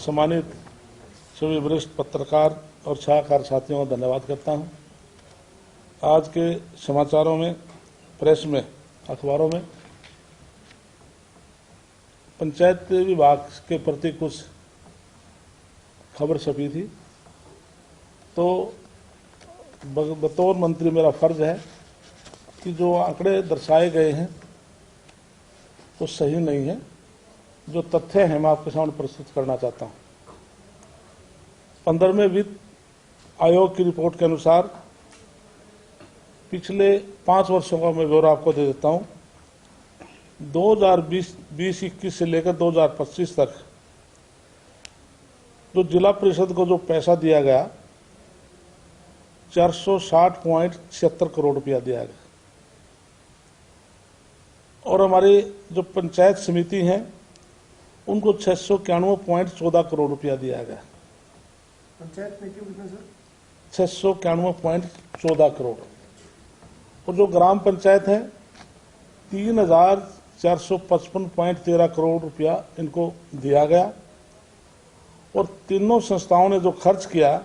सम्मानित सभी वरिष्ठ पत्रकार और छायाकार साथियों का धन्यवाद करता हूं। आज के समाचारों में, प्रेस में, अखबारों में पंचायत विभाग के प्रति कुछ खबर छपी थी, तो बतौर मंत्री मेरा फर्ज है कि जो आंकड़े दर्शाए गए हैं वो सही नहीं है। जो तथ्य हैं मैं आपके सामने प्रस्तुत करना चाहता हूं। 15वें वित्त आयोग की रिपोर्ट के अनुसार पिछले 5 वर्षों का मैं ब्यौरा आपको दे देता हूं। 2020-21 से लेकर 2025 तक जो जिला परिषद को जो पैसा दिया गया 460.76 करोड़ रुपया दिया गया, और हमारी जो पंचायत समिति हैं उनको 691.14 करोड़ रुपया दिया गया। पंचायत में क्यों कितना सर? 691.14 करोड़। और जो ग्राम पंचायत है 3,455.13 करोड़ रुपया इनको दिया गया। और तीनों संस्थाओं ने जो खर्च किया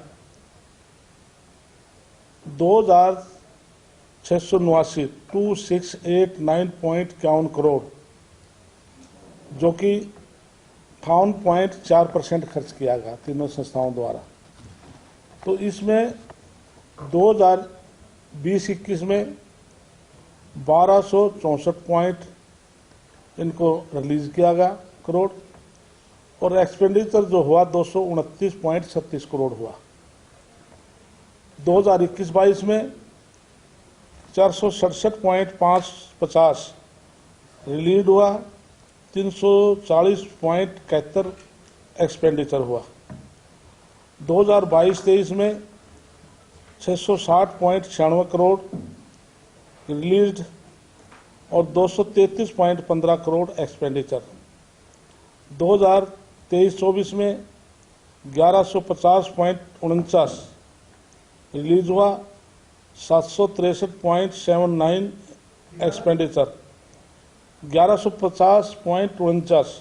2,689.268.51 करोड़, जो कि 58.4% खर्च किया गया तीनों संस्थाओं द्वारा। तो इसमें 2020-21 में 1264 पॉइंट इनको रिलीज किया गया करोड़, और एक्सपेंडिचर जो हुआ 229.36 करोड़ हुआ। 2021-22 में 467.550 रिलीज हुआ, 340.71 एक्सपेंडिचर हुआ। 2022-23 में 660.96 करोड़ रिलीज और 233.15 करोड़ एक्सपेंडिचर। 2023-24 में 1150.49 रिलीज हुआ, 763.79 एक्सपेंडिचर, 1150.49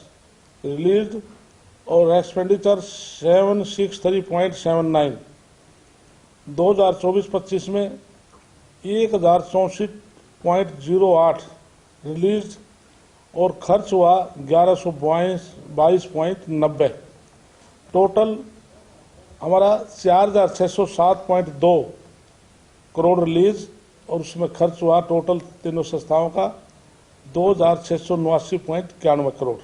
रिलीज और एक्सपेंडिचर 763.79। 2024-25 में 1064.08 रिलीज और खर्च हुआ 1122.90। टोटल हमारा 4,607.2 करोड़ रिलीज और उसमें खर्च हुआ टोटल तीनों संस्थाओं का 2,689.91 करोड़।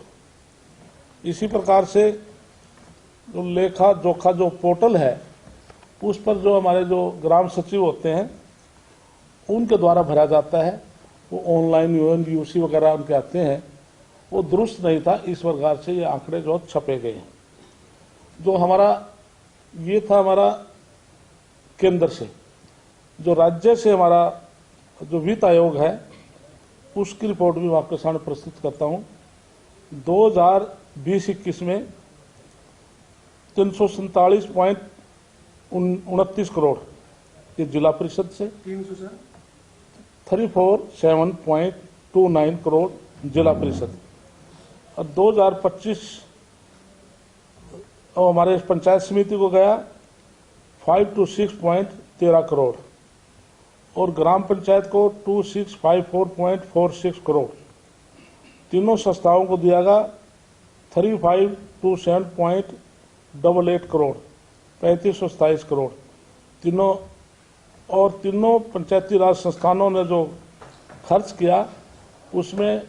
इसी प्रकार से जो लेखा जोखा जो पोर्टल है उस पर जो हमारे जो ग्राम सचिव होते हैं उनके द्वारा भरा जाता है, वो ऑनलाइन यूसी वगैरह उनके आते हैं, वो दुरुस्त नहीं था। इस प्रकार से ये आंकड़े जो छपे गए हैं। जो हमारा ये था हमारा केंद्र से, जो राज्य से हमारा जो वित्त आयोग है उसकी रिपोर्ट भी मैं आपके सामने प्रस्तुत करता हूं। 2020-21 में 347.29 करोड़ ये जिला परिषद से, 347.29 करोड़ जिला परिषद, और 2025 और हमारे पंचायत समिति को गया 526.13 करोड़, और ग्राम पंचायत को 2654.46 करोड़। तीनों संस्थाओं को दिया गया 3527.88 करोड़, 3527 करोड़ तीनों। और तीनों पंचायती राज संस्थानों ने जो खर्च किया उसमें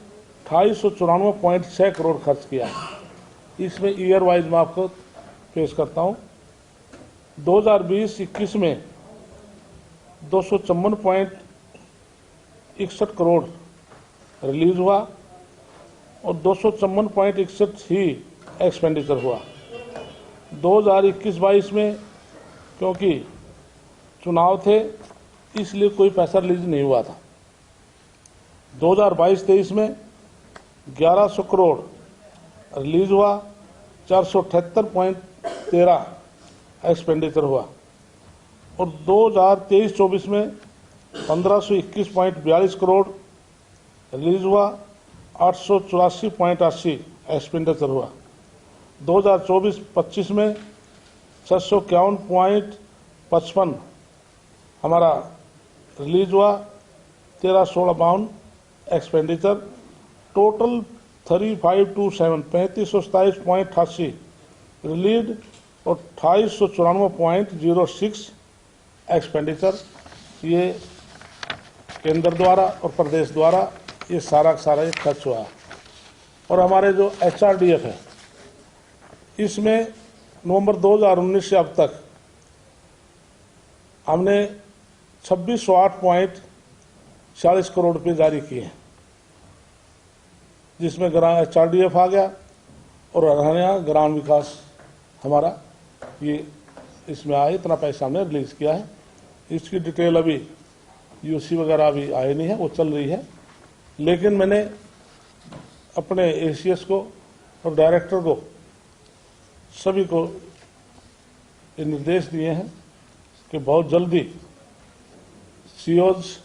2894.6 करोड़ खर्च किया। इसमेम ईयर वाइज मैं आपको पेश करता हूं। 2020-21 में 254.61 करोड़ रिलीज हुआ और 254.61 ही एक्सपेंडिचर हुआ। 2021-22 में क्योंकि चुनाव थे इसलिए कोई पैसा रिलीज नहीं हुआ था। 2022-23 में 1100 करोड़ रिलीज हुआ, 478.13 एक्सपेंडिचर हुआ, और 2023-24 में 1521.42 करोड़ रिलीज हुआ, 884.80 एक्सपेंडिचर हुआ। 2024-25 में 651.55 हमारा रिलीज हुआ, 1316 एक्सपेंडिचर, टोटल 3527 रिलीज और 2894.06 एक्सपेंडिचर। ये केंद्र द्वारा और प्रदेश द्वारा ये सारा ये खर्च हुआ। और हमारे जो HRDF है, इसमें नवंबर 2019 से अब तक हमने 2608.40 करोड़ रुपये जारी किए, जिसमें HRDF आ गया और हरियाणा ग्राम विकास हमारा ये इसमें आए, इतना पैसा हमने रिलीज किया है। इसकी डिटेल अभी UC वगैरह अभी आए नहीं है, वो चल रही है। लेकिन मैंने अपने ACS को और डायरेक्टर को सभी को ये निर्देश दिए हैं कि बहुत जल्दी COs,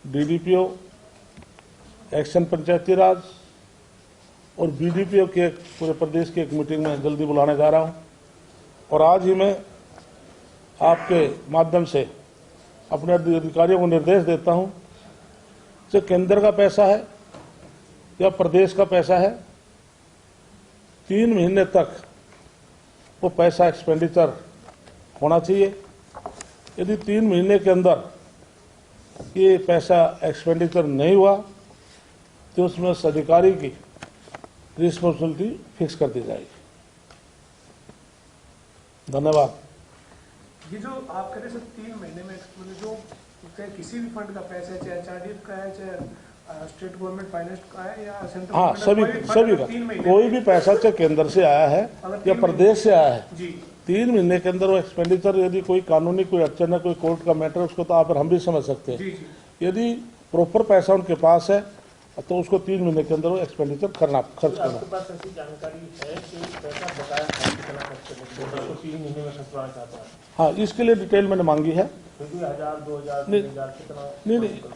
DDPO, एक्शन पंचायती राज और BDPO के पूरे प्रदेश की एक मीटिंग में जल्दी बुलाने जा रहा हूं। और आज ही मैं आपके माध्यम से अपने अधिकारियों को निर्देश देता हूं कि केंद्र का पैसा है या प्रदेश का पैसा है, 3 महीने तक वो पैसा एक्सपेंडिचर होना चाहिए। यदि 3 महीने के अंदर ये पैसा एक्सपेंडिचर नहीं हुआ तो उसमें उस अधिकारी की रिस्पॉन्सिबिलिटी फिक्स कर दी जाएगी। धन्यवाद। ये जो आप कह रहे हैं 3 महीने में जो चाहे किसी भी फंड का पैसा है, चाहे HRDF का है, चाहे स्टेट गवर्नमेंट फाइनेंस का है या सेंट्रल, हाँ, सभी का कोई भी पैसा चाहे केंद्र से आया है या प्रदेश से आया है जी, 3 महीने के अंदर वो एक्सपेंडिचर, यदि कोई कानूनी कोई अड़चन है, कोई कोर्ट का मैटर, उसको तो आप और हम भी समझ सकते हैं। यदि प्रॉपर पैसा उनके पास है तो उसको 3 महीने के अंदर वो एक्सपेंडिचर खर्च करना। आपके पास ऐसी जानकारी है कि पैसा बकाया कितना खर्च करना, 3 महीने में खर्चवाना चाहता है? हाँ, इसके लिए डिटेल मैंने मांगी है। 1000, 2000, 3000 कितना?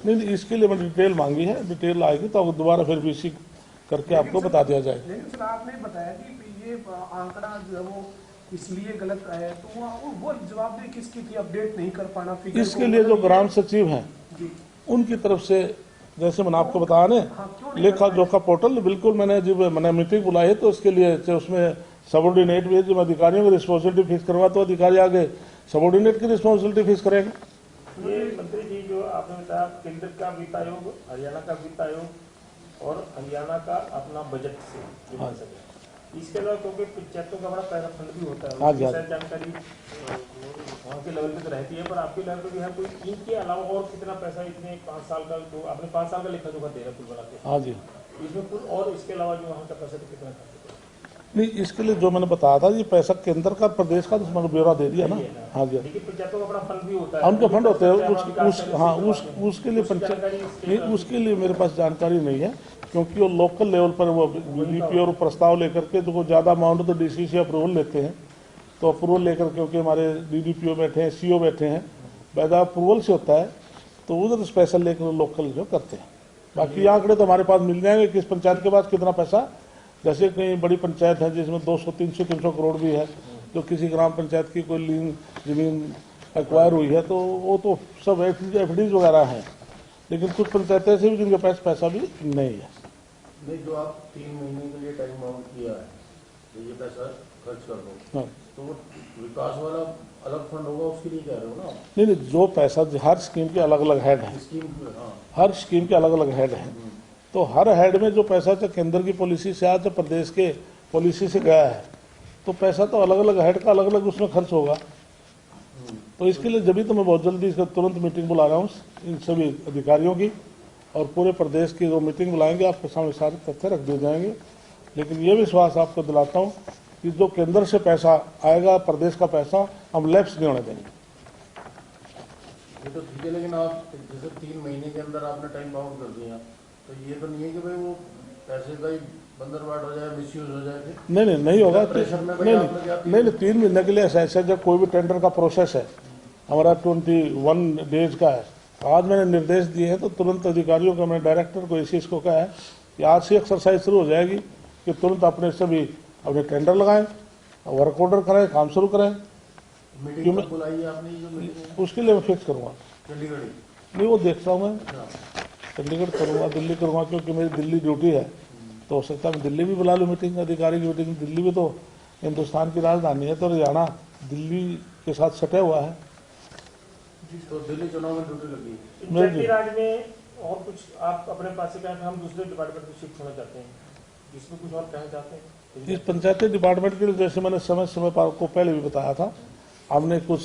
नहीं, इसके लिए मैंने डिटेल मांगी है। डिटेल आएगी तो दोबारा फिर BC करके आपको बता दिया जाएगा। लेकिन सर आपने बताया कि ये आंकड़ा जो है वो इसलिए गलत है, तो वो जवाबदेही किसकी थी? अपडेट नहीं कर पाना फिगर? इसके लिए जो ग्राम सचिव हैं उनकी तरफ से, जैसे मैंने आपको बताया ना, लेखा जोखा पोर्टल, बिल्कुल मैंने जब मैंने मीटिंग बुलाई है तो उसके लिए उसमें सबॉर्डिनेट भी है। जब अधिकारियों की रिस्पॉन्सिबिलिटी फिक्स करवा तो अधिकारी आगे सबॉर्डिनेट की रिस्पॉन्सिबिलिटी फिक्स करेंगे। ये मंत्री जी जो आपने बताया, केंद्र का वित्त आयोग, हरियाणा का वित्त आयोग और हरियाणा का अपना बजट से जो बन सके, इसके अलावा क्योंकि पंचायतों का बड़ा पैसा फंड भी होता है, उसकी शायद जानकारी वहाँ के लेवल पे तो रहती है, पर आपके लेवल पे भी है कोई? इनके अलावा और कितना पैसा इतने 5 साल का, जो आपने 5 साल का लेखा जोखा दे रहा कुल बना के? हाँ जी, इसमें कुल और इसके अलावा जो वहाँ का पैसा तो कितना खर्च? नहीं, इसके लिए जो मैंने बताया था, ये पैसा केंद्र का प्रदेश का तो ब्यौरा दे दिया ना। हाँ जी, लेकिन पंचायतों का बड़ा फंड भी होता है, उनके फंड होते हैं। उसके लिए पंचायत नहीं, उसके लिए मेरे पास जानकारी नहीं है, क्योंकि वो लोकल लेवल पर वो BDPO और प्रस्ताव लेकर के जो ज़्यादा अमाउंट तो DC से अप्रूवल लेते हैं, तो अप्रूवल लेकर, क्योंकि हमारे DDPO बैठे हैं, CO बैठे हैं, वैदा अप्रूवल से होता है, तो उधर स्पेशल लेकर लोकल जो करते हैं। बाकी आंकड़े तो हमारे पास मिल जाएंगे, किस पंचायत के पास कितना पैसा। जैसे कई बड़ी पंचायत है जिसमें 200, 300, 300 करोड़ भी है, तो किसी ग्राम पंचायत की कोई लीन जमीन एक्वायर हुई है तो वो तो सब FDs वगैरह हैं। लेकिन कुछ पंचायतें ऐसी भी जिनके पास पैसा भी नहीं है। नहीं, जो आप 3 महीने के लिए टाइम बाउंड किया है, तो ये पैसा खर्च कर दो, हाँ। तो वो विकास वाला अलग फंड होगा, उसके लिए कह रहे हो ना? नहीं, जो पैसा, हर स्कीम के अलग अलग हेड हैं, स्कीम, हाँ, हर स्कीम के अलग अलग हेड हैं, तो हर हेड में जो पैसा चाहे केंद्र की पॉलिसी से आया, चाहे प्रदेश के पॉलिसी से गया है, तो पैसा तो अलग अलग हेड का अलग अलग उसमें खर्च होगा। तो इसके लिए जब तो मैं बहुत जल्दी इसका तुरंत मीटिंग बुला रहा हूँ इन सभी अधिकारियों की, और पूरे प्रदेश की जो मीटिंग बुलाएंगे आपके सामने सारे तथ्य रख दिए जाएंगे। लेकिन ये विश्वास आपको दिलाता हूँ कि जो केंद्र से पैसा आएगा, प्रदेश का पैसा हम लैप्स नहीं होने देंगे। ये तो ठीक है, लेकिन आप जैसे 3 महीने के अंदर आपने टाइम बाउंड कर दिया, तो ये तो नहीं है कि भाई वो पैसे का ही बंदरबाट हो जाए, मिसयूज हो जाए? नहीं होगा। नहीं, 3 महीने के लिए ऐसा जब कोई भी टेंडर का प्रोसेस है, हमारा 21 डेज का है। आज मैंने निर्देश दिए हैं तो तुरंत अधिकारियों को, मैंने डायरेक्टर को, ACS को कहा है कि आज से एक्सरसाइज शुरू हो जाएगी कि तुरंत अपने से भी अपने टेंडर लगाएं, वर्क ऑर्डर करें, काम शुरू करें। मीटिंग कब बुलाई है आपने, जो मीटिंग है उसके लिए मैं फिक्स करूँगा। चंडीगढ़ ही? नहीं, वो देखता हूँ मैं, अच्छा। चंडीगढ़ करूँगा, दिल्ली करूँगा, क्योंकि मेरी दिल्ली ड्यूटी है, तो हो सकता है मैं दिल्ली भी बुला लूँ मीटिंग, अधिकारी की मीटिंग। दिल्ली भी तो हिंदुस्तान की राजधानी है, तो हरियाणा दिल्ली के साथ सटे हुआ है। तो दिल्ली चुनाव में ड्यूटी लगी है। पंचायती राज में और कुछ आप अपने पास से कहें, हम दूसरे डिपार्टमेंट में शिफ्ट होना चाहते हैं, इसमें कुछ और कहना चाहते हैं? इस पंचायती डिपार्टमेंट के लिए जैसे मैंने समय समय पर आपको पहले भी बताया था, हमने कुछ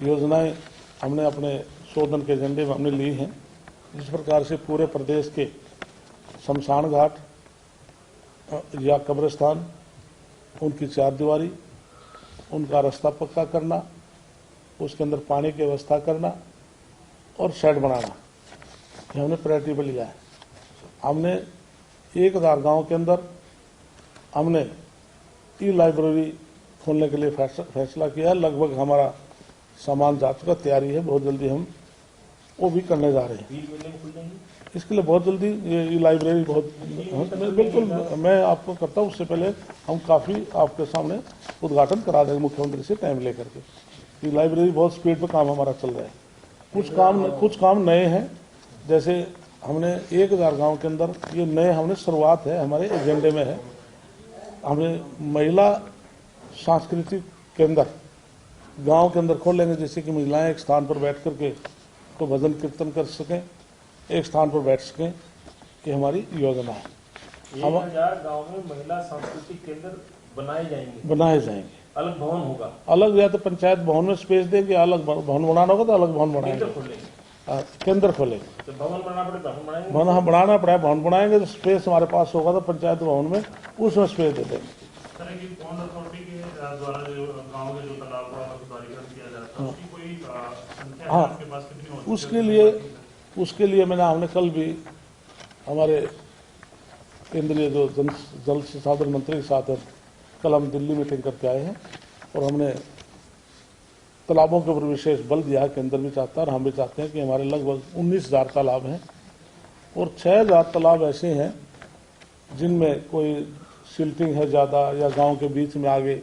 योजनाएं हमने अपने शोधन के एजेंडे में हमने ली हैं। जिस प्रकार से पूरे प्रदेश के शमशान घाट या कब्रिस्तान, उनकी चारदीवारी, उनका रास्ता पक्का करना, उसके अंदर पानी की व्यवस्था करना और शेड बनाना, ये हमने प्रायोरिटी पर लिया है। हमने 1000 गाँव के अंदर हमने ई लाइब्रेरी खोलने के लिए फैसला किया है। लगभग हमारा सामान जा चुका, तैयारी है, बहुत जल्दी हम वो भी करने जा रहे हैं। 20 महीने में खुल जाएंगी? इसके लिए बहुत जल्दी ये लाइब्रेरी बहुत बिल्कुल मैं आपको करता हूँ, उससे पहले हम काफ़ी आपके सामने उद्घाटन करा देंगे मुख्यमंत्री से टाइम लेकर के। ये लाइब्रेरी बहुत स्पीड पे काम हमारा चल रहा है। कुछ काम नए हैं, जैसे हमने 1000 गांव के अंदर ये नए हमने शुरुआत है, हमारे एजेंडे में है। हमें महिला सांस्कृतिक केंद्र गांव के अंदर खोलेंगे, जिससे कि महिलाएं एक स्थान पर बैठ करके तो भजन कीर्तन कर सकें, एक स्थान पर बैठ सकें। ये हमारी योजना है। 1000 गाँव में महिला सांस्कृतिक केंद्र बनाए जाएंगे। अलग भवन होगा? अलग, या तो पंचायत भवन में स्पेस देंगे, अलग भवन बनाना होगा तो अलग भवन बनाएंगे, केंद्र खोलेंगे। तो भवन बनाना पड़े, भवन बनाएंगे? भवन हम बनाना पड़े, भवन बनाएंगे तो स्पेस हमारे पास होगा तो पंचायत भवन में उसमें स्पेस दे देंगे। सर, ये बॉन्ड अथॉरिटी के द्वारा जो गांव के जो तालाब का सुधारीकरण किया जाता है, उसकी कोई संख्या है आपके पास, कितनी होती है? उसके लिए हमने कल भी हमारे केंद्रीय जो जल संसाधन मंत्री के साथ कल हम दिल्ली मीटिंग करके आए हैं, और हमने तालाबों के ऊपर विशेष बल दिया है। केंद्र भी चाहता है और हम भी चाहते हैं कि हमारे लगभग 19,000 तालाब हैं, और 6,000 तालाब ऐसे हैं जिनमें कोई सिल्टिंग है ज़्यादा, या गांव के बीच में आगे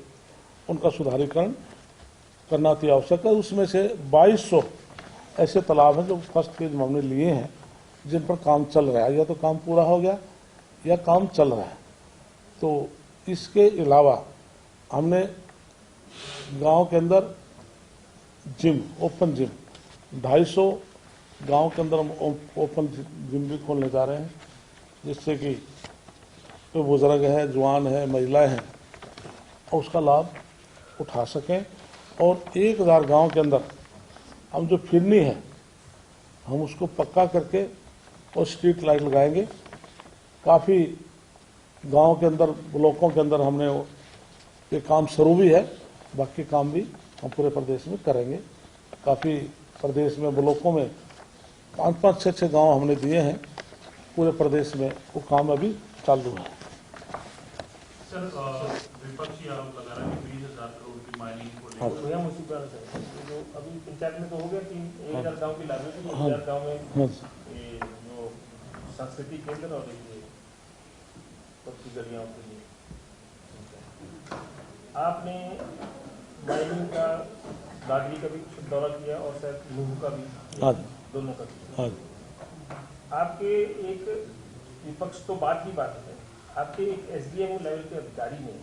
उनका सुधारीकरण करना अति आवश्यक है। उसमें से 2200 ऐसे तालाब हैं जो फर्स्ट फेज में हमने लिए हैं, जिन पर काम चल रहा है, या तो काम पूरा हो गया या काम चल रहा है। तो इसके अलावा हमने गांव के अंदर जिम, ओपन जिम 250 गांव के अंदर हम ओपन जिम भी खोलने जा रहे हैं, जिससे कि जो बुजुर्ग है, जवान है, महिलाएं हैं, और उसका लाभ उठा सकें। और 1000 गांव के अंदर हम जो फिरनी है हम उसको पक्का करके और स्ट्रीट लाइट लगाएंगे। काफ़ी गांव के अंदर, ब्लॉकों के अंदर हमने ये काम शुरू भी है, बाकी काम भी हम पूरे प्रदेश में करेंगे। काफ़ी प्रदेश में ब्लॉकों में 5-5, 6-6 गाँव हमने दिए हैं पूरे प्रदेश में, वो काम अभी चालू है। सर, विपक्षी आरोप लगा रहा है कि 20,000 करोड़ की माइनिंग को हाँ। तो भैया मुझे बात है, जो अभी पंचायत में तो हो गया कि 1000 गाँव की लाइब्रेरी, 1000 गाँव में हाँ। ये जो सांस्कृतिक केंद्र और ये पक्की गलियाँ के लिए आपने माइनिंग का, दादरी का भी दौरा किया और शायद लुहू का भी, दोनों का किया। आपके एक विपक्ष तो बात ही बात है, आपके एक SDMO लेवल के अधिकारी ने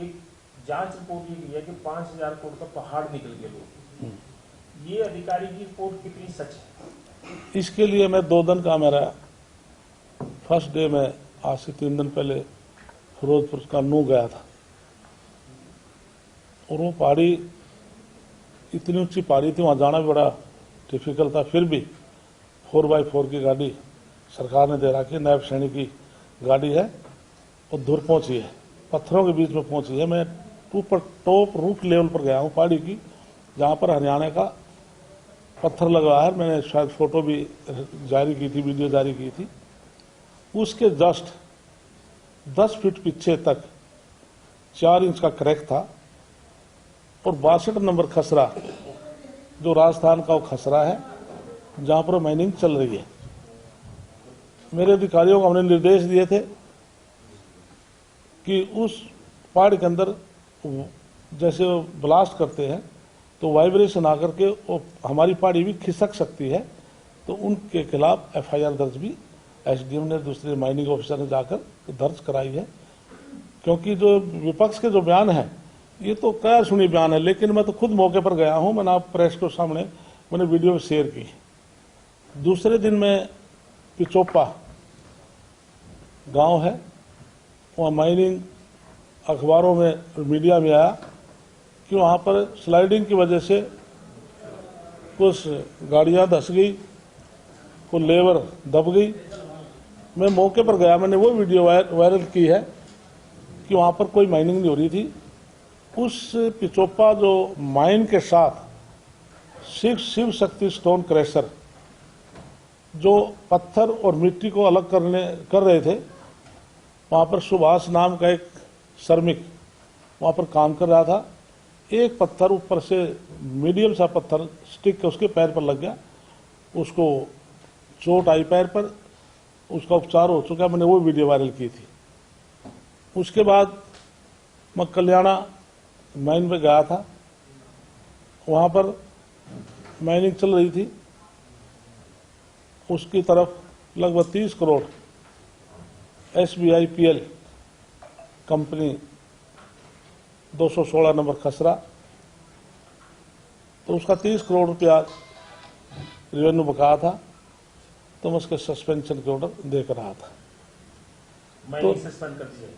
एक जांच रिपोर्ट ये की है कि 5,000 करोड़ का पहाड़ निकल गया लोग। ये अधिकारी की रिपोर्ट कितनी सच है? इसके लिए मैं 2 दिन का मेरा फर्स्ट डे में आज से 3 दिन पहले फिरोजपुर का नू गया था, और वो पहाड़ी इतनी ऊंची पहाड़ी थी, वहाँ जाना भी बड़ा डिफिकल्ट था। फिर भी 4x4 की गाड़ी सरकार ने दे रखी, नायब श्रेणी की गाड़ी है, और दूर पहुंची है, पत्थरों के बीच में पहुंची है। मैं टॉप रूट लेवल पर गया हूँ पहाड़ी की, जहाँ पर हरियाणा का पत्थर लगा है। मैंने शायद फोटो भी जारी की थी, वीडियो जारी की थी। उसके जस्ट 10 फीट पीछे तक 4 इंच का क्रैक था, और 62 नंबर खसरा, जो राजस्थान का वो खसरा है, जहाँ पर माइनिंग चल रही है। मेरे अधिकारियों को हमने निर्देश दिए थे कि उस पहाड़ के अंदर जैसे वो ब्लास्ट करते हैं तो वाइब्रेशन आकर के वो हमारी पहाड़ी भी खिसक सकती है, तो उनके खिलाफ एफआईआर दर्ज भी एसडीएम ने दूसरे माइनिंग ऑफिसर ने जाकर दर्ज कराई है। क्योंकि जो विपक्ष के जो बयान है ये तो क्या सुनी बयान है, लेकिन मैं तो खुद मौके पर गया हूं, मैंने आप प्रेस के सामने मैंने वीडियो शेयर की। दूसरे दिन में पिचोपा गांव है, वहाँ माइनिंग अखबारों में मीडिया में आया कि वहाँ पर स्लाइडिंग की वजह से कुछ गाड़ियाँ धंस गई, कुछ लेबर दब गई। मैं मौके पर गया, मैंने वो वीडियो वायरल की है कि वहाँ पर कोई माइनिंग नहीं हो रही थी। उस पिचोपा जो माइन के साथ शिव शक्ति स्टोन क्रैशर जो पत्थर और मिट्टी को अलग कर रहे थे, वहाँ पर सुभाष नाम का एक श्रमिक वहाँ पर काम कर रहा था। एक पत्थर ऊपर से मीडियम सा पत्थर स्टिक के उसके पैर पर लग गया, उसको चोट आई पैर पर, उसका उपचार हो चुका, मैंने वो वीडियो वायरल की थी। उसके बाद मैं कल्याणा माइन में गया था, वहाँ पर माइनिंग चल रही थी, उसकी तरफ लगभग 30 करोड़ SBIPL कंपनी 216 नंबर खसरा, तो उसका 30 करोड़ रुपया रेवेन्यू बकाया था, तो मैं उसके सस्पेंशन के ऑर्डर देकर रहा था। माइनिंग सस्पेंड कर दिया।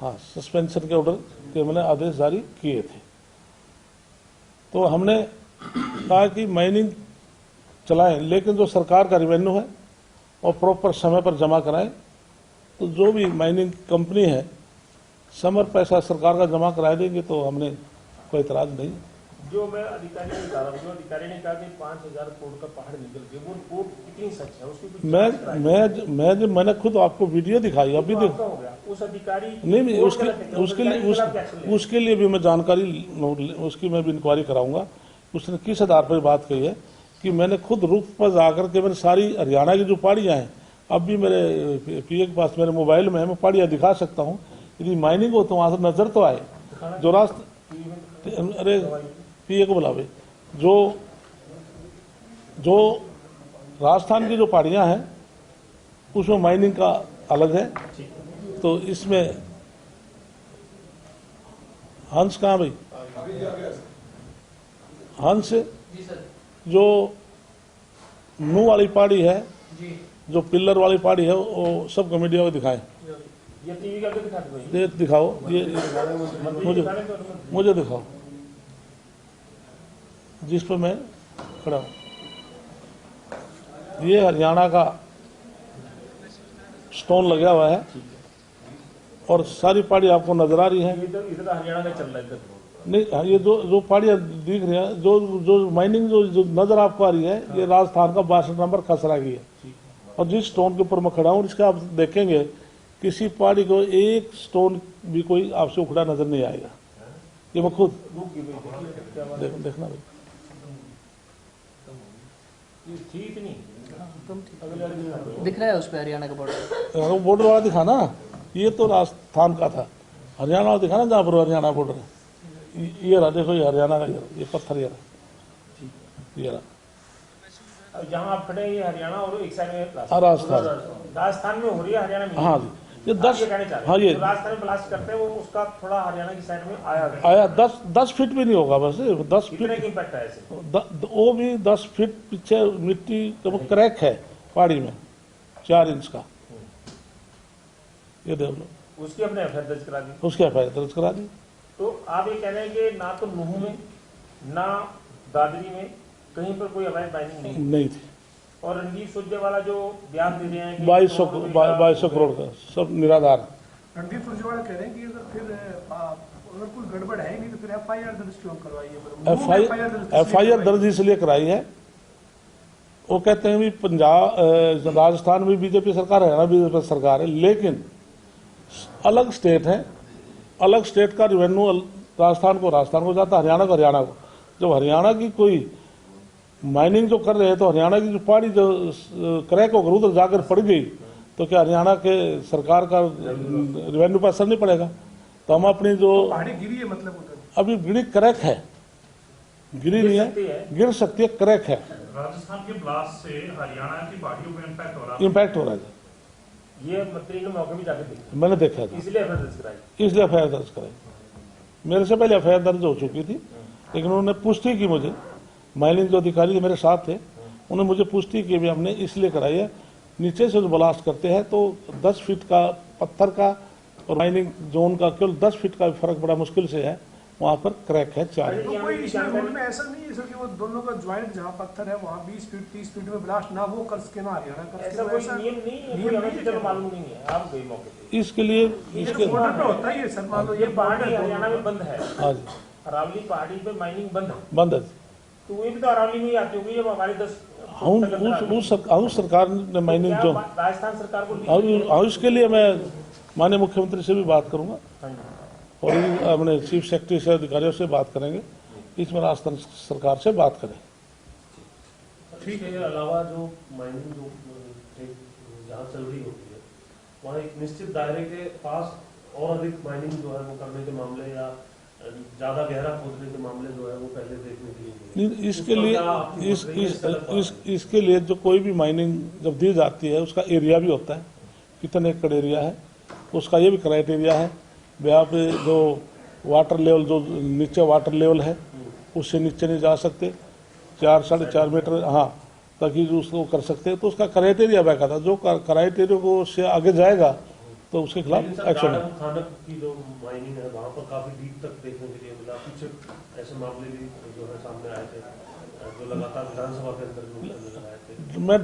हाँ, सस्पेंशन के ऑर्डर के मैंने आदेश जारी किए थे। तो हमने कहा कि माइनिंग चलाएं, लेकिन जो सरकार का रेवेन्यू है और प्रॉपर समय पर जमा कराएं। तो जो भी माइनिंग कंपनी है समय पर पैसा सरकार का जमा करा देंगे तो हमने कोई इतराज नहीं। जो मैं अधिकारी ने कहा, जो अधिकारी ने कहा कि 5000 करोड़ का पहाड़ निकल गया, वो रिपोर्ट कितनी सच है उसकी कुछ मैंने खुद आपको वीडियो दिखाई, अभी हो गया उस अधिकारी नहीं उसके लिए भी मैं जानकारी उसकी मैं भी इंक्वायरी कराऊंगा। उसने किस आधार पर बात कही है कि मैंने खुद रुख पर जाकर के मैंने सारी हरियाणा की जो पहाड़ियाँ हैं, अब भी मेरे पीए के पास मेरे मोबाइल में है, मैं पहाड़ियाँ दिखा सकता हूँ। यदि माइनिंग हो तो वहाँ से नजर तो आए जो रास्ते, अरे पीए को बुलावे, जो राजस्थान की जो पहाड़ियाँ हैं उसमें माइनिंग का अलग है। तो इसमें हंस कहाँ भाई, हंस जो मुंह वाली पहाड़ी है, जो पिल्लर वाली पहाड़ी है, वो सब मीडिया को दिखाएं। ये टीवी का दिखाते दिखाओ, ये मुझे दिखाओ जिस पर मैं खड़ा हूँ। ये हरियाणा का स्टोन लगा हुआ है और सारी पहाड़ी आपको नजर आ रही है। इधर हरियाणा का चल रहा है नहीं, ये जो पहाड़ियाँ दिख रही हैं, जो माइनिंग जो नजर आपको आ रही है, ये राजस्थान का 62 नंबर खसरा की है। और जिस स्टोन के ऊपर मैं खड़ा हूँ इसका आप देखेंगे किसी पहाड़ी को एक स्टोन भी कोई आपसे उखड़ा नजर नहीं आएगा। ये मैं खुद देखना भाई, ठीक नहीं दिख रहा है उस पे हरियाणा का बॉर्डर, बॉर्डर वाला दिखाना। ये तो राजस्थान का था, हरियाणा वाला दिखाना जहाँ पर हरियाणा बॉर्डर है। ये रहा, देखो ये हरियाणा का, ये पत्थर ये रहा। जहाँ आप खड़े ये हरियाणा और एक साइड में राजस्थान में हो रही है, हरियाणा में। हाँ जी, ये 10, हाँ ये राजस्थान में ब्लास्ट करते हैं वो उसका थोड़ा हरियाणा की साइड में आया 10 फीट भी नहीं होगा, बस 10 फीट इम्पैक्ट है ऐसे। वो भी 10 फीट पीछे मिट्टी का क्रैक है पहाड़ी में 4 इंच का। ये देख लो, उसकी अपने एफआईआर दर्ज करा दी, उसकी एफआईआर दर्ज करा दी। तो आप ये कह रहे हैं कि ना तो नूहू में ना दादरी में कहीं पर कोई अवैध माइनिंग नहीं थी। और रणदीप सुरजेवाला जो बयान दे रहे हैं 2200 करोड़ का सब निराधार। रणदीप सुरजेवाला कह रहे हैं कि अगर कोई गड़बड़ है नहीं तो फिर एफआईआर दर्ज क्यों करवाई है? एफआईआर दर्ज इसलिए कराई है, वो कहते हैं भी पंजाब राजस्थान में बीजेपी सरकार है, हरियाणा बीजेपी सरकार है, लेकिन अलग स्टेट है, अलग स्टेट का रेवेन्यू राजस्थान को जाता, हरियाणा को हरियाणा को। जब हरियाणा की कोई माइनिंग जो कर रहे हैं तो हरियाणा की जो पहाड़ी जो क्रैक होकर उधर जाकर पड़ गई तो क्या हरियाणा के सरकार का रेवेन्यू पर असर नहीं पड़ेगा? तो हम अपनी जो पहाड़ी गिरी है मतलब उधर? अभी गिरी क्रैक है, गिरी नहीं है, गिर सकती है, क्रैक है, राजस्थान के ब्लास्ट से हरियाणा की पहाड़ियों पर इम्पैक्ट हो रहा है। इम्पैक्ट हो रहा है। ये मंत्री ने मौके भी जाके देखा, मैंने देखा था, इसलिए एफआईआर दर्ज कराई। इसलिए एफआईआर दर्ज कराई। मेरे से पहले एफआईआर दर्ज हो चुकी थी, लेकिन उन्होंने पुष्टि की मुझे, माइनिंग जो अधिकारी मेरे साथ थे उन्होंने मुझे पुष्टि की भी हमने इसलिए कराई है, नीचे से जो ब्लास्ट करते हैं तो 10 फीट का पत्थर का और माइनिंग जोन का केवल 10 फीट का फर्क बड़ा मुश्किल से है, वहाँ पर क्रैक है 4। तो कोई इसमें रूल में ऐसा नहीं है सर कि वो दोनों का ज्वाइंट जहाँ पत्थर है वहाँ 20 फीट 30 फीट में ब्लास्ट ना वो कर सके ना हरियाणा कर ऐसा कोई नियम नहीं है, कोई हमें चलो मालूम नहीं है, आप गए मौके पे। इसके लिए इसके बॉर्डर पे होता ही है सर, मान लो ये पहाड़ी हरियाणा में बंद है, हाँ जी अरावली पहाड़ी पे माइनिंग बंद है, बंद है। तो ये भी तो अरावली में ही आती होगी जब हमारी 10 उस सरकार ने माइनिंग जो राजस्थान सरकार को और इसके लिए मैं माननीय मुख्यमंत्री से भी बात करूंगा और अपने चीफ सेक्रेटरी से अधिकारियों से बात करेंगे, इसमें राजस्थान सरकार से बात करें। ठीक है, अलावा जो माइनिंग जो जहाँ चल रही होती है वहाँ एक निश्चित दायरे के पास और अधिक माइनिंग जो है वो करने के मामले या ज्यादा गहरा खोदने के मामले जो है वो पहले देखने के लिए मिले। इसके लिए जो कोई भी माइनिंग जब दी जाती है उसका एरिया भी होता है, कितने एकड़ एरिया है, उसका ये भी क्राइटेरिया है। यहाँ पे जो वाटर लेवल जो नीचे वाटर लेवल है उससे नीचे नहीं जा सकते, 4 साढ़े 4 मीटर, हाँ, ताकि उसको कर सकते हैं। तो उसका क्राइटेरिया बैठा था, जो क्राइटेरिया को उससे आगे जाएगा तो उसके खिलाफ एक्शन है। खानक की जो माइनिंग है वहाँ पर काफी डीप तक देखने के लिए मिला, पीछे ऐसे मामले भी जो है सामने आए थे जो लगातार विधानसभा के अंदर आए थे। मैं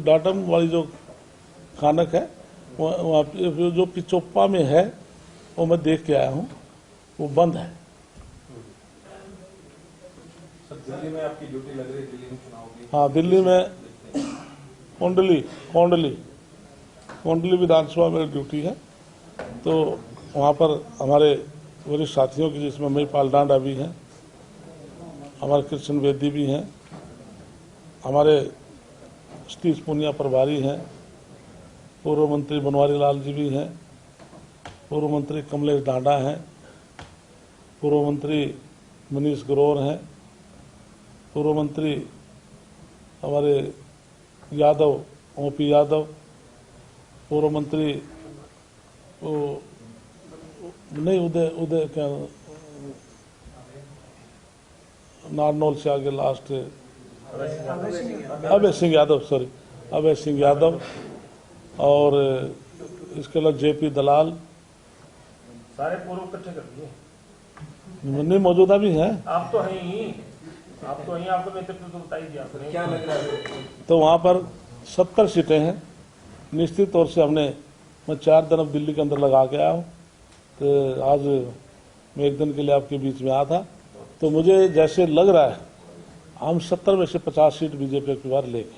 डाटम वाली जो खानक है वहाँ पे जो पिचोप्पा में है वो मैं देख के आया हूँ, वो बंद है। सर दिल्ली में आपकी ड्यूटी लग रही है, दिल्ली में चुनाव की? हाँ, दिल्ली में कोंडली विधानसभा में ड्यूटी है, तो वहाँ पर हमारे वरिष्ठ साथियों की, जिसमें महिपाल डांडा भी हैं, हमारे कृष्ण वेदी भी हैं, हमारे सतीश पुनिया प्रभारी हैं, पूर्व मंत्री बनवारी लाल जी भी हैं, पूर्व मंत्री कमलेश डांडा हैं, पूर्व मंत्री मनीष ग्रोवर हैं, पूर्व मंत्री हमारे यादव ओपी यादव, पूर्व मंत्री नहीं उदय क्या नारनौल से आगे लास्ट अभय सिंह यादव और इसके अलावा जेपी दलाल, सारे पूर्व इकट्ठे कर दिए। नहीं, मौजूदा भी हैं। आप तो हैं ही, आपको नेतृत्व तो बताइए आपने क्या लग रहा है? तो वहाँ पर 70 सीटें हैं। निश्चित तौर से मैं 4 दिन अब दिल्ली के अंदर लगा के आया हूँ, तो आज मैं 1 दिन के लिए आपके बीच में आया था, तो मुझे जैसे लग रहा है हम 70 में से 50 सीट बीजेपी की बार लेंगे।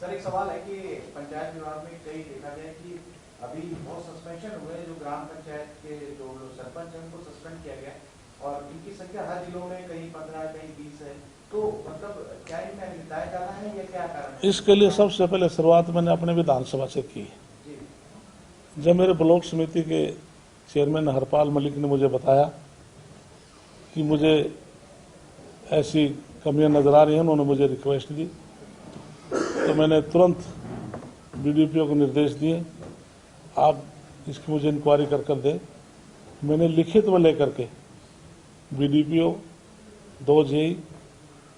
सर एक सवाल है कि पंचायत विभाग में कई देखा गया कि अभी बहुत सस्पेंशन हुए, जो ग्राम पंचायत के जो सरपंच हैं उनको सस्पेंड किया गया और इनकी संख्या हर जिलों में कहीं 15 कहीं 20 है, तो मतलब क्या इनमें निपटाया जाना है या क्या कारण है? इसके लिए सबसे पहले शुरुआत मैंने अपने विधानसभा से की। जब मेरे ब्लॉक समिति के चेयरमैन हरपाल मलिक ने मुझे बताया कि मुझे ऐसी कमियां नजर आ रही हैं, उन्होंने मुझे रिक्वेस्ट दी, तो मैंने तुरंत बीडीपीओ को निर्देश दिए, आप इसकी मुझे इंक्वायरी कर दें। मैंने लिखित में लेकर के बीडीपीओ, 2 जेई,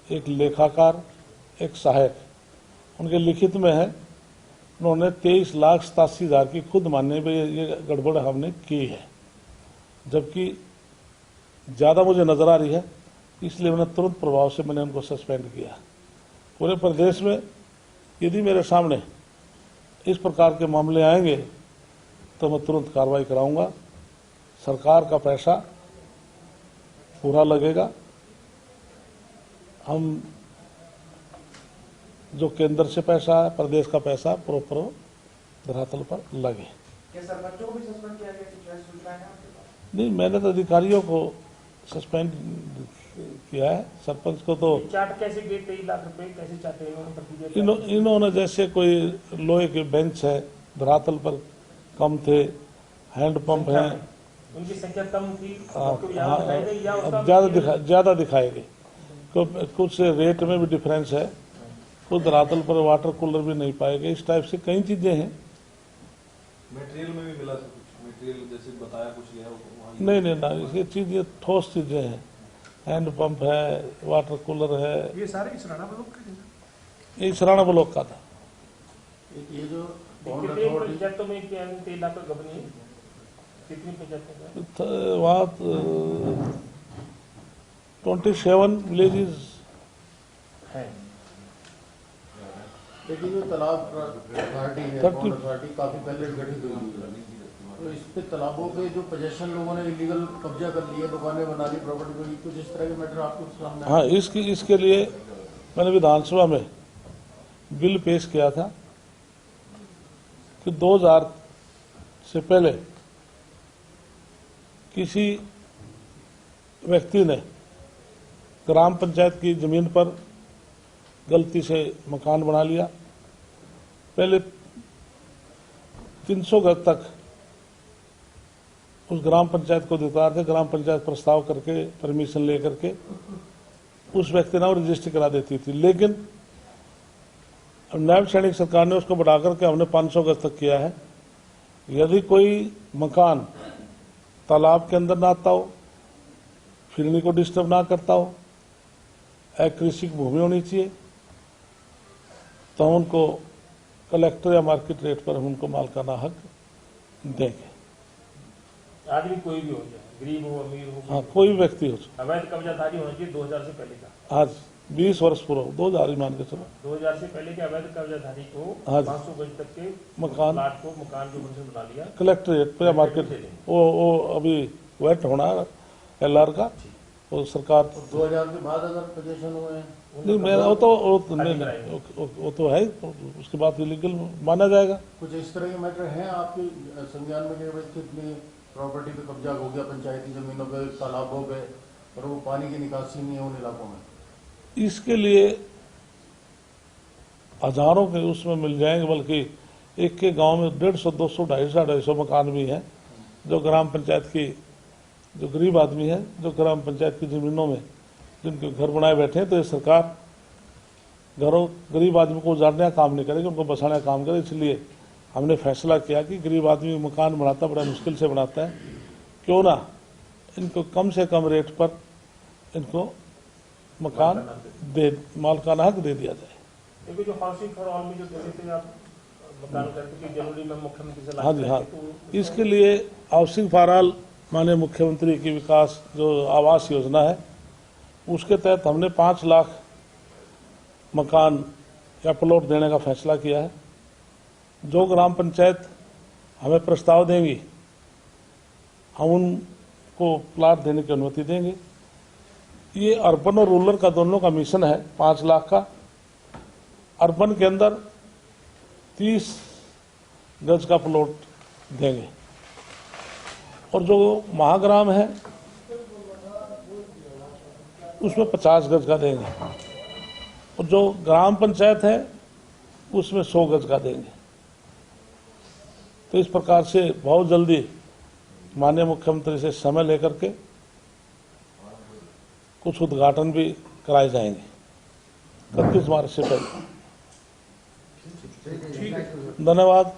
एक लेखाकार, एक सहायक, उनके लिखित में है, उन्होंने 23,87,000 की खुद मानने पे ये गड़बड़ हमने की है, जबकि ज़्यादा मुझे नजर आ रही है, इसलिए मैंने तुरंत प्रभाव से मैंने उनको सस्पेंड किया। पूरे प्रदेश में यदि मेरे सामने इस प्रकार के मामले आएंगे तो मैं तुरंत कार्रवाई कराऊंगा। सरकार का पैसा पूरा लगेगा, हम जो केंद्र से पैसा है, प्रदेश का पैसा प्रॉपर धरातल पर लगे। क्या सरपंचों को भी सस्पेंड किया गया? कुछ ऐसी सूचना है आपके पास? नहीं, मैंने तो अधिकारियों को सस्पेंड किया है, सरपंच को तो चार्ट कैसे गए 23 लाख रुपए कैसे चाहते हैं इन्होंने जैसे कोई लोहे के बेंच है, धरातल पर कम थे, हैंडपंप हैं, उनकी संख्या कम थी, तो यहाँ दिखाई गई या उसका ज़्यादा दिखाएगी। कुछ रेट में भी डिफरेंस है, कुछ धरातल पर वाटर कूलर भी नहीं पाएंगे। इस टाइप से कई चीज़ें हैं। मटेरियल में भी मिला सब कुछ, मटेरियल जैसे बताया कुछ गया नहीं, ये चीज़ें ठोस चीज़ें हैं। हैंडपंप है, वाटर कूलर है। ये सारे इसराना ब्लॉक के थे? ये इसराना ब्लॉक का था। ये जो कितने पंचायतों में तेल आपका गबनी है? कितनी पंचायतों में? वहाँ 27 विलेजेस है। लेकिन जो तालाब अथॉरिटी है, पॉन्ड अथॉरिटी काफी पहले गठित हुई है, तो इस पे तालाबों पे जो पोजेशन लोगों ने इलीगल कब्जा कर लिया, दुकानें बना ली, प्रॉपर्टी बनी, कुछ इस तरह के मैटर आपको सामने आए? हाँ, इसके लिए मैंने विधानसभा में बिल पेश किया था कि 2000 से पहले किसी व्यक्ति ने ग्राम पंचायत की जमीन पर गलती से मकान बना लिया, पहले 300 गज तक उस ग्राम पंचायत को अधिकार थे। ग्राम पंचायत प्रस्ताव करके, परमिशन लेकर के उस व्यक्ति ने वो रजिस्ट्री करा देती थी। लेकिन नायब सैनिक सरकार ने उसको बढ़ाकर के हमने 500 गज तक किया है। यदि कोई मकान तालाब के अंदर ना आता हो, फिरनी को डिस्टर्ब ना करता हो, कृषि भूमि होनी चाहिए, तो हम उनको कलेक्टर या मार्केट रेट पर हम उनको मालकाना हक देंगे। आदमी कोई भी हो जाए, गरीब हो, अमीर हो, हाँ, कोई भी व्यक्ति हो। अवैध कब्जाधारी होना चाहिए 2000 से पहले का। आज 20 वर्ष पूरा हो, 2000 ही मान के चलो। 2000 से पहले के अवैध कब्जाधारी को हाँ, 500 गज तक के मकान मकान जो उनसे बना लिया, कलेक्टर रेट पर या मार्केट, वो अभी वेट होना LR का, वो सरकार। 2000 के बाद अगर पोजेशन हुए हैं? नहीं, मेरा वो तो है, उसके बाद इलीगल माना जाएगा। कुछ इस तरह के मैटर हैं आपके संज्ञान में कि कितनी प्रॉपर्टी पे कब्जा हो गया, पंचायती जमीनों पे, तालाबों पे, और वो पानी की निकासी नहीं है उन इलाकों में? इसके लिए हजारों के उसमें मिल जाएंगे, बल्कि एक के गांव में 150, 200, 250 मकान भी हैं जो ग्राम पंचायत की, जो गरीब आदमी है, जो ग्राम पंचायत की जमीनों में जिनके घर बनाए बैठे हैं। तो ये सरकार घरों गरीब आदमी को उजाड़ने का काम नहीं करेगी, उनको बसाने का काम करे। इसलिए हमने फैसला किया कि गरीब आदमी मकान बनाता बड़ा मुश्किल से बनाता है, क्यों ना इनको कम से कम रेट पर इनको मकान मालकाना हक दे दिया जाए। क्योंकि जो हाउसिंग फॉर ऑल में जो देते आप मकान करते कि जनवरी में मुख्यमंत्री से हाँ जी, हाँ, इसके लिए हाउसिंग फॉर ऑल माननीय मुख्यमंत्री की विकास जो आवास योजना है, उसके तहत हमने 5 लाख मकान या प्लॉट देने का फैसला किया है। जो ग्राम पंचायत हमें प्रस्ताव देंगी, हम उनको प्लाट देने की अनुमति देंगे। ये अर्बन और रूरल का दोनों का मिशन है। 5 लाख का अर्बन के अंदर 30 गज का प्लॉट देंगे, और जो महाग्राम है उसमें 50 गज का देंगे, और जो ग्राम पंचायत है उसमें 100 गज का देंगे। तो इस प्रकार से बहुत जल्दी माननीय मुख्यमंत्री से समय लेकर के कुछ उद्घाटन भी कराए जाएंगे 31 मार्च से पहले। धन्यवाद।